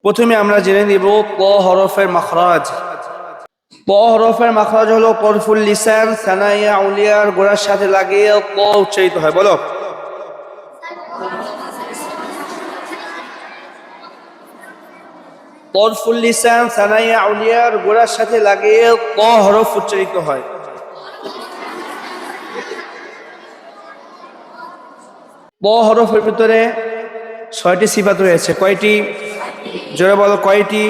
প্রথমে আমরা জেনে নিব ক হরফের মাখরাজ। ক হরফের মাখরাজ হলো তরফুল লিসান সানাইয়া আউলিয়ার গোড়ার সাথে লাগিয়ে ক উচ্চারিত হয়। বলো, তরফুল লিসান সানাইয়া আউলিয়ার গোড়ার সাথে লাগিয়ে ক হরফ উচ্চারিত হয়। ক হরফের ভিতরে 6টি সিফাত রয়েছে। কয়টি? জোরে বলো, কয়টি?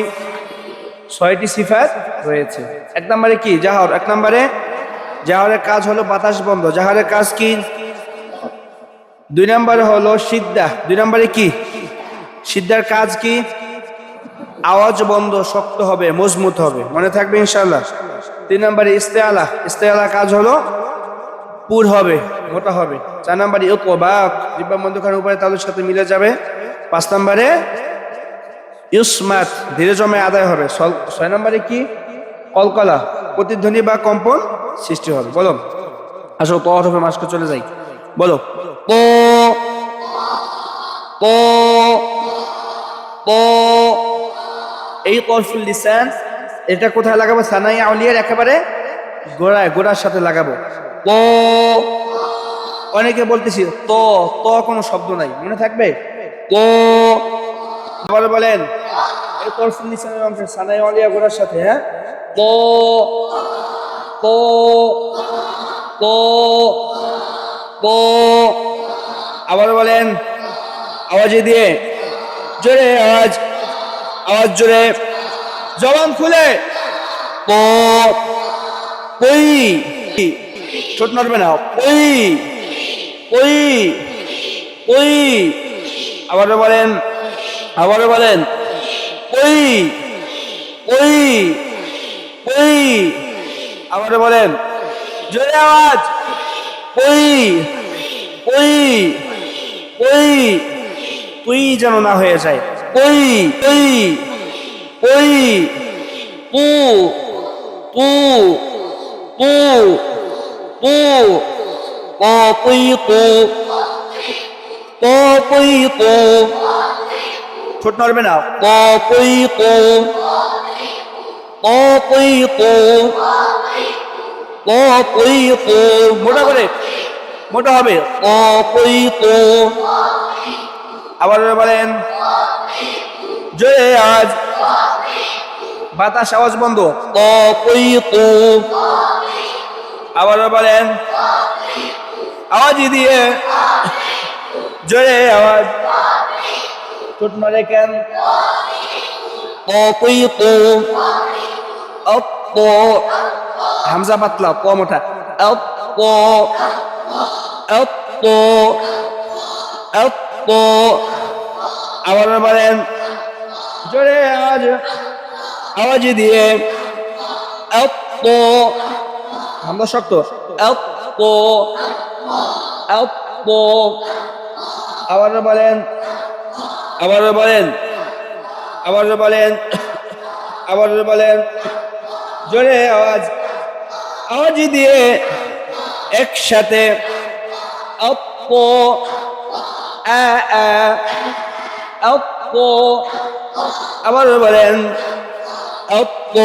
6টি সিফাত রয়েছে। এক নম্বরে কি? জাহর। এক নম্বরে জাহরের কাজ হলো বাতাস বন্ধ, জাহরের কাজ কি? 2 নম্বরে হলো সিদ্ধা। 2 নম্বরে কি? সিদ্ধার কাজ কি? আওয়াজ বন্ধ, শক্ত হবে, মজবুত হবে, মনে থাকবে ইনশাআল্লাহ। 3 নম্বরে ইস্তেআলা। ইস্তেআলা কাজ হলো পুর হবে, মোটা হবে। 4 নম্বরে ইতবাক, জিহ্বা মধ্যখানে উপরে তালুর সাথে মিলে যাবে। 5 নম্বরে ইসমাত, ধীরে জমে আদায় হবে। 6 নম্বরে কি? কলকলা, প্রতিধ্বনি বা কম্পন সৃষ্টি হবে। বলো, আসলে ক হরফে মাস্ক চলে যাই। বলো, ক ক ক। এই তরফুল লিসান এটা কোথায় লাগাবো? সানাই আউলিয়ার একেবারে গোড়ায়, গোড়ার সাথে লাগাবো। ক। অনেকে বলতেছি ত, ত কোনো শব্দ নাই, মনে থাকবে? ক। আবার বলেন, এই তরফুল লিসানের অংশে সানাই আউলিয়া গোড়ার সাথে, হ্যাঁ, ক ক ক ক। আবার বলেন আওয়াজে দিয়ে, জোরে আওয়াজ, আওয়াজ জোরে, জবান খুলে। ক কই, ছোট নড়বে না। কই কই কই। আবারও বলেন, আবারও বলেন, কই কই কই। আবারও বলেন, জোরে আওয়াজ, কই কই কই। তুই যেন না হয়ে যায়। কই কই কই। তু তু তু তু। ক কই তু, ক কই তু। ছোট নড়বে না। ক কই তু, ক কই তু, ক কই তু। মোটা করে, মোটা হবে। ক কই তু। আবার বলেন, জোরে আওয়াজ, বাতাস আওয়াজ বন্ধ। ক কই তু। আবার বলেন আওয়াজ দিয়ে, জোরে আওয়াজ, ছোট নড়ে কেন? ক কই তু। অপ ক, হামজা পাতলা, ক মোটা। অপ ক, অপ ক, অপ ক। আবার বলেন জোরে আওয়াজ, আওয়াজ দিয়ে, অপ ক, হামজা শক্ত, অপ ক, অপ ক। আবার বলেন, আবার বলেন, আবার বলেন, আবার বলেন, জোরে আওয়াজ, আওয়াজ দিয়ে একসাথে। অপ ক আ আ, অপ ক। আবার বলেন, অপ ক,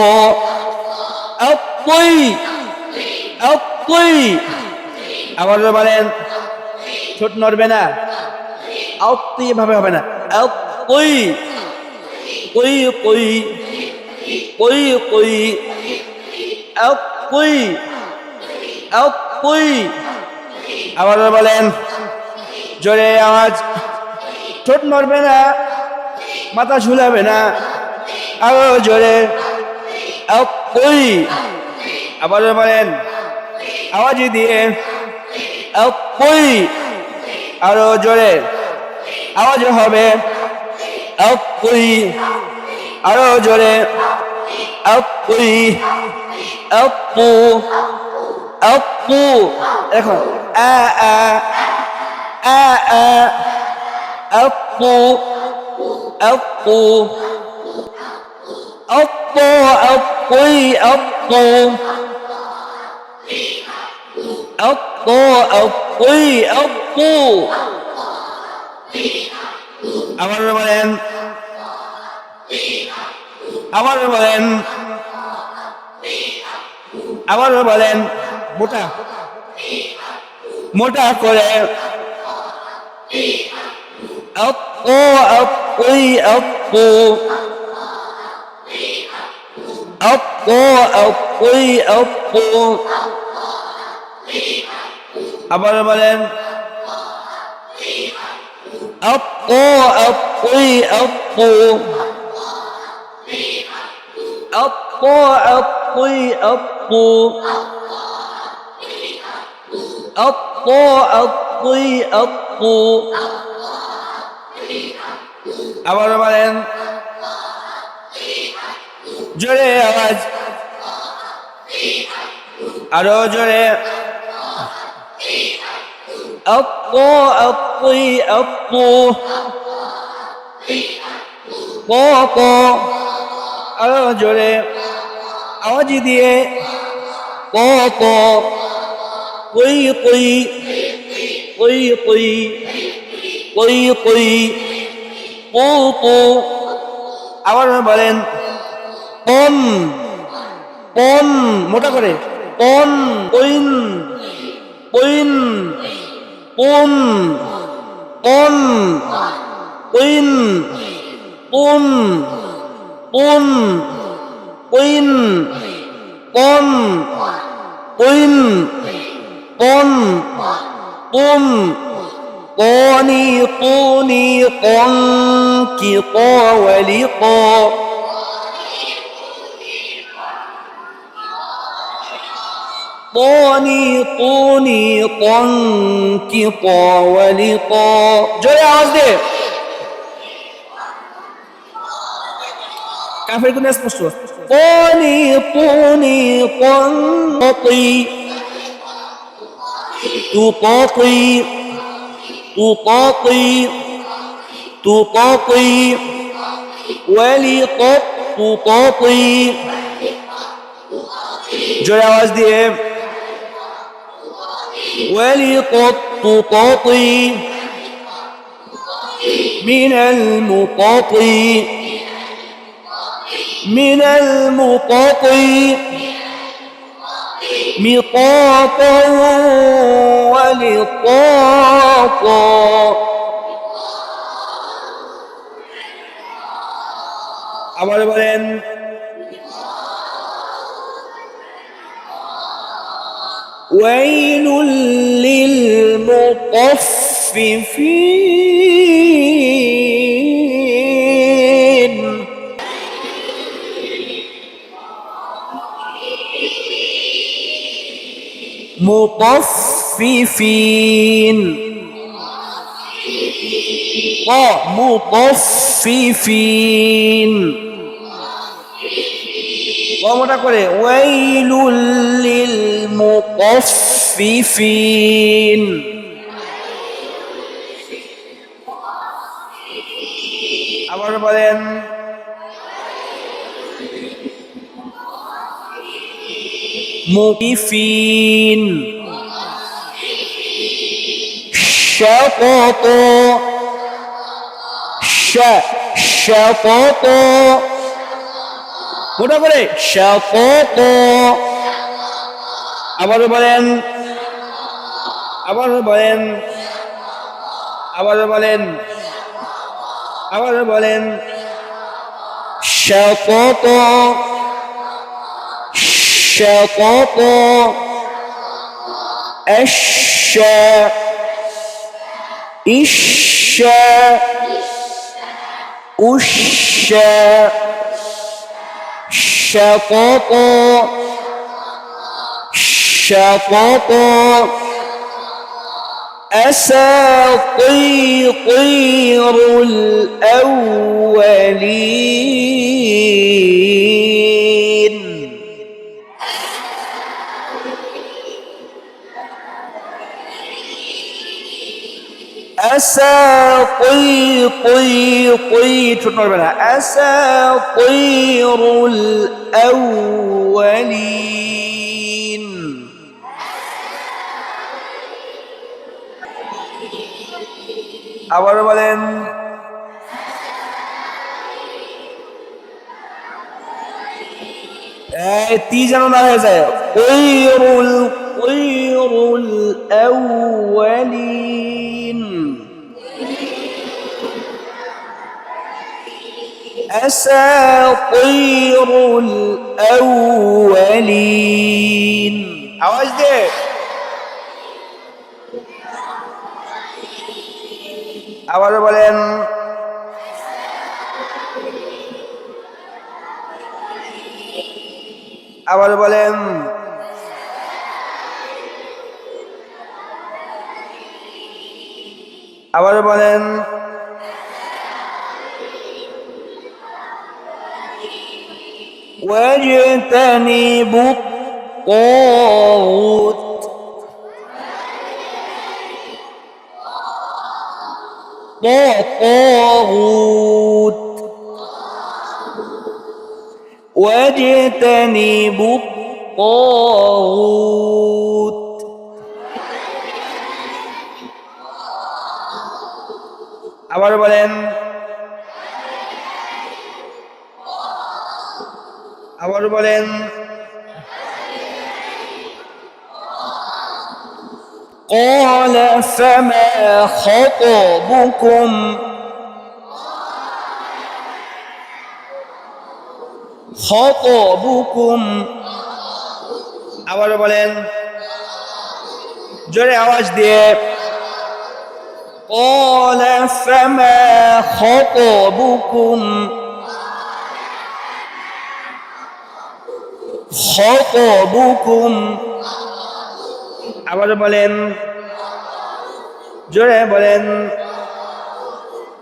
অপ কই, অপ কই। আবার বলেন, ছোট নড়বে না। আপ তো এভাবে হবে না। আপ কই কই কই কই কই। আপ কই, আপ কই। আবার বলেন জোরে আওয়াজ, ছোট নড়বে না, মাথা ঝুলাবে না। আরো জোরে, আপ কই। আবার বলেন আওয়াজ দিয়ে, আপ কই। আরো জোরে আওয়াজ হবে, আপ কই। আরো জোরে, আপ কই, আপ পু, আপ পু। এখন আ আ আ আ, আপ পু, আপ পু, আপ পু, আপ কই, আপ পু, আপ পু, আপ কই, আপ পু। আবার বলেন আবারও বলেন, আবারও বলেন, মোটা মোটা করে। আপু আপুই আপু, আপু আপুই আপু। আবারও বলেন, আপু আপুই আপু, আপু আপুই আপু, আপু আপুই আপু। আবারও বলেন, জোরে আওয়াজ, আরো জোরে। আপু আপুই আপু, ক ক, আরো জোরে আওয়াজ দিয়ে। ক ক, কই কই, কই কই, কই কই, কু কু। আবার বলেন, পন পন, মোটা করে। পন কইন, কইন, পন পন, কইন, পন পন, কইন, পন কইন, পন পন। قوني قوني قنك ولقا، قوني قوني قنك ولقا। জোরে আওয়াজ দে, কাফের কোন স্পষ্ট। قوني قوني قنطي تطاطي تطاطي تطاطي ولقط تطاطي। জোরে আওয়াজ দিয়ে। ولقط تطاطي من المطاطي من المطاطي مطاطا ولطاطا। আবার বলেন, ويل للمطففين، مطففين، مطففين। মোটা করে, ওয়াইলুল লিল মুতাফফিফিন। আবার বলেন, মুতাফফিফিন। শাতাত শাতাত, মোটা করে, শাতাত। আবারও বলেন, আবারও বলেন, আবারও বলেন, আবারও বলেন, শাতাত শাতাত। আশশা ইশশা উশশা শাতাত শাতাত। أساطير الأولين، أساطير الأولين। আবার বলেন, তি যেন না হয়ে যায়। খৈরুল আউয়ালিন, আসাতিরুল আউয়ালিন। আওয়াজ দে। আবার বলেন, আবার বলেন, আবার বলেন, واجتنبوا الطاغوت، طاغوت، واجتنبوا الطاغوت. আবার বলেন, আবার বলেন, قال فما خطبكم خطبكم. আবার বলেন জোরে আওয়াজ দিয়ে, قال فما خطبكم خطبكم. আবার বলেন জোরে বলেন,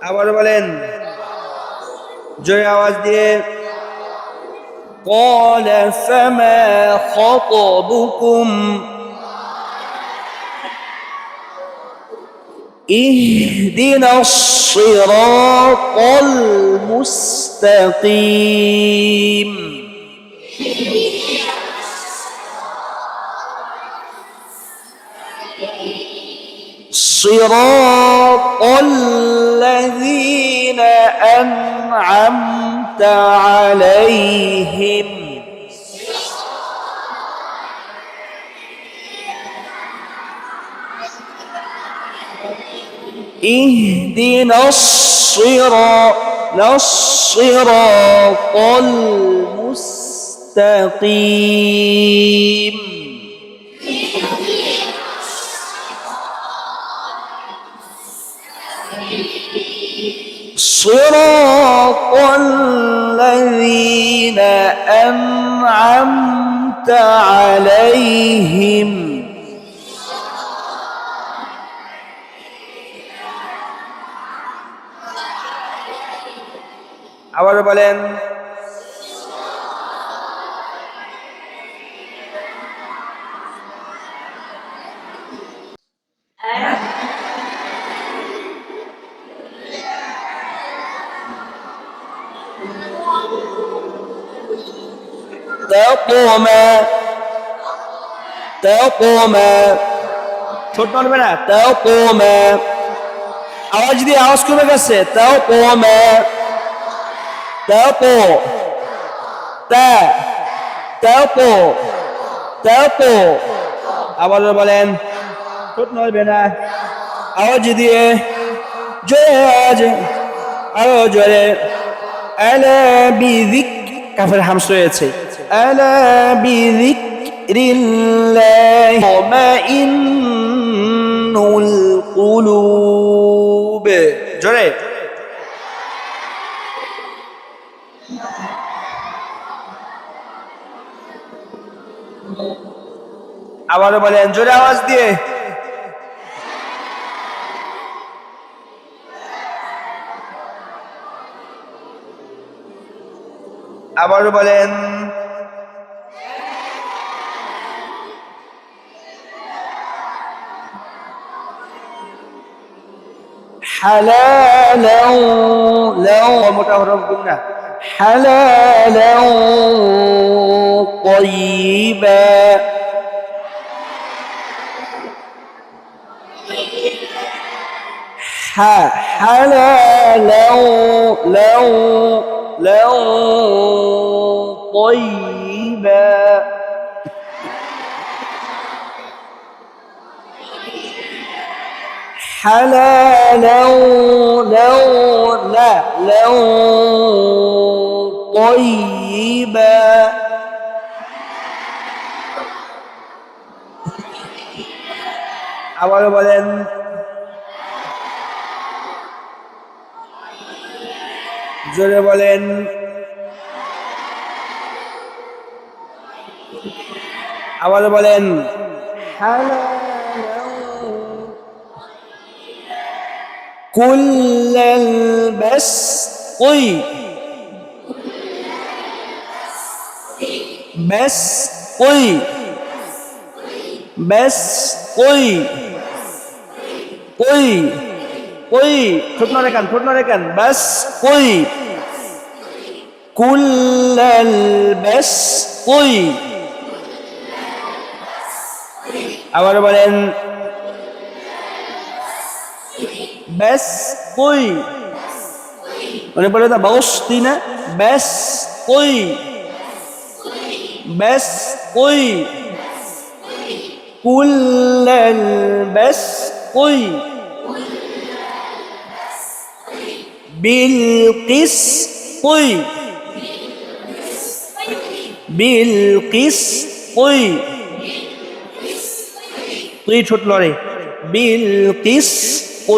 আবার বলেন জোরে আওয়াজ দিয়ে, قال فما خطبكم اهدنا الصراط المستقيم. صراط الذين أنعمت عليهم اهدنا الصراط المستقيم. صراط الذين أنعمت عليهم আবার বলেন, ছোট মারবে না, আওয়াজ দিয়ে, আওয়াজ কমে গেছে, আবার বলেন ছোট মারবে না, আওয়াজ দিয়ে জোরে, আওয়াজ আরো জোরে, আলা বিযিক, কাফের হামস রয়েছে, আলা বিযিকরিল্লাহি তাতমাইন্নুল কুলুব। জোরে আবার বলেন জোরে আওয়াজ দিয়ে, আবার বলেন, হালালাও, লাও মোটা হরফ গুণা, হালালাও তাইয়্যিবা, হালালাও লাও طيبا حلالا لو طيبا আবার বলেন জোরে বলেন আবার বলেন كل البسط ঠোঁট নড়ে কেন বাস كل البسط আবার বলেন ব্যাস মনে পড়ে তা বস্তি না ব্যাস كل البسط بالقسط তুই ছোট লড়ে بالقسط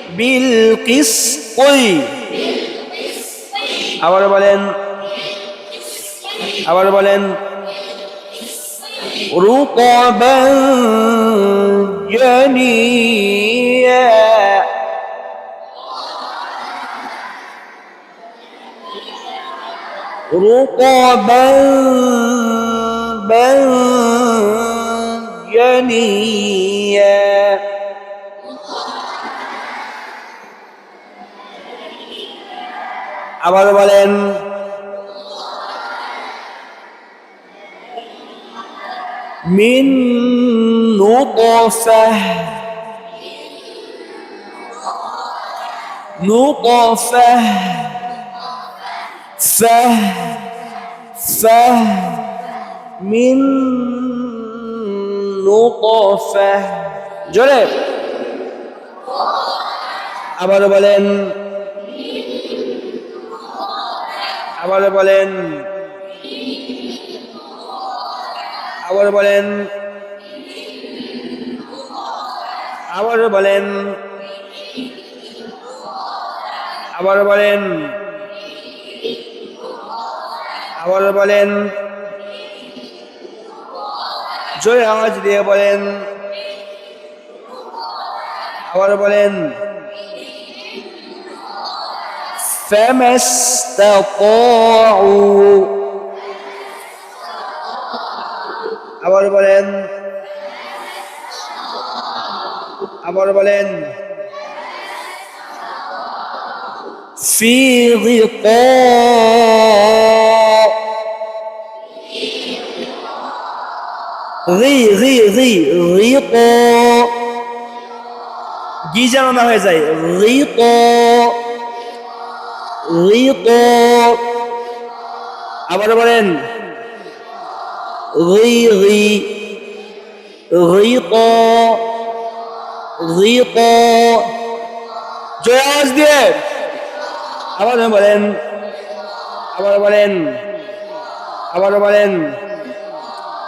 بالقسط আবার বলেন رطبا جنيا رطبا جنيا আবার বলেন من نطفة من نطفة জোরে আবার বলেন আবার বলেন জোরে আওয়াজ দিয়ে বলেন আবার বলেন فما استطاعوا আবার বলেন في غطاء غطاء যেন না হয়ে যায় غطاء আবার বলেন غطاء জোরে আওয়াজ দিয়ে আবার বলেন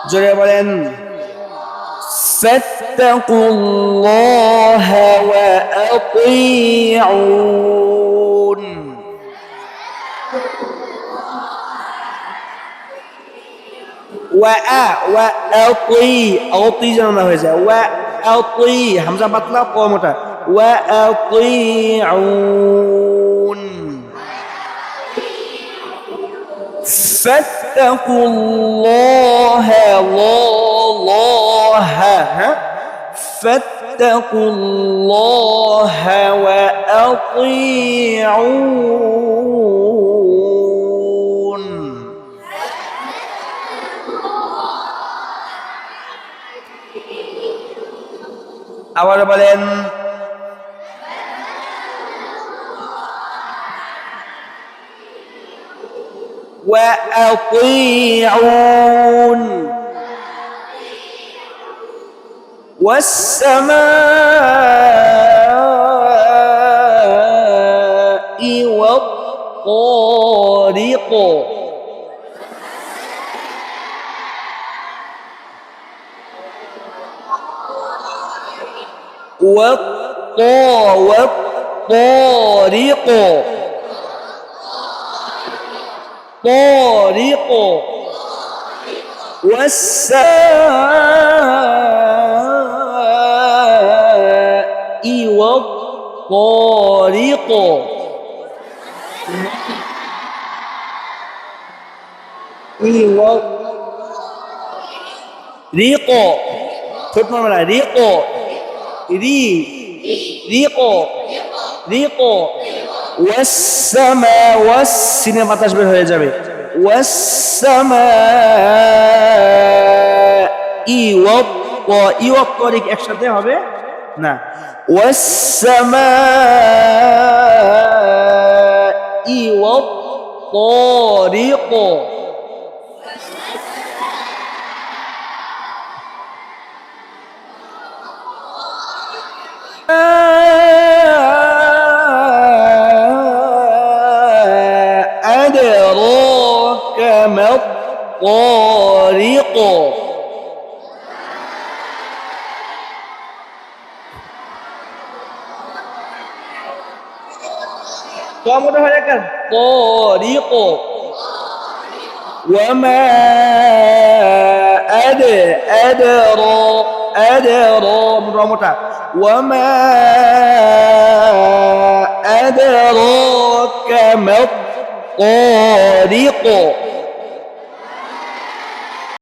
জোরে বলেন فاتقوا الله وأطيعون وأطيع যেন না হয়ে যায় وأطيع হামজা পাতলা ক মোটা وأطيعون فاتقوا الله فاتقوا الله وأطيعون আবার বলেন وأطيعون والسماء والطارق والطارق طارق والسماء والطارق ريق ছোট মামলা ريق ريق ريق والسماء والسين বাতাস বের হয়ে যাবে والسماء والطارق একসাথে হবে না والسماء والطارق أدراك ما الطارق طارق وما وما أدراك ما الطارق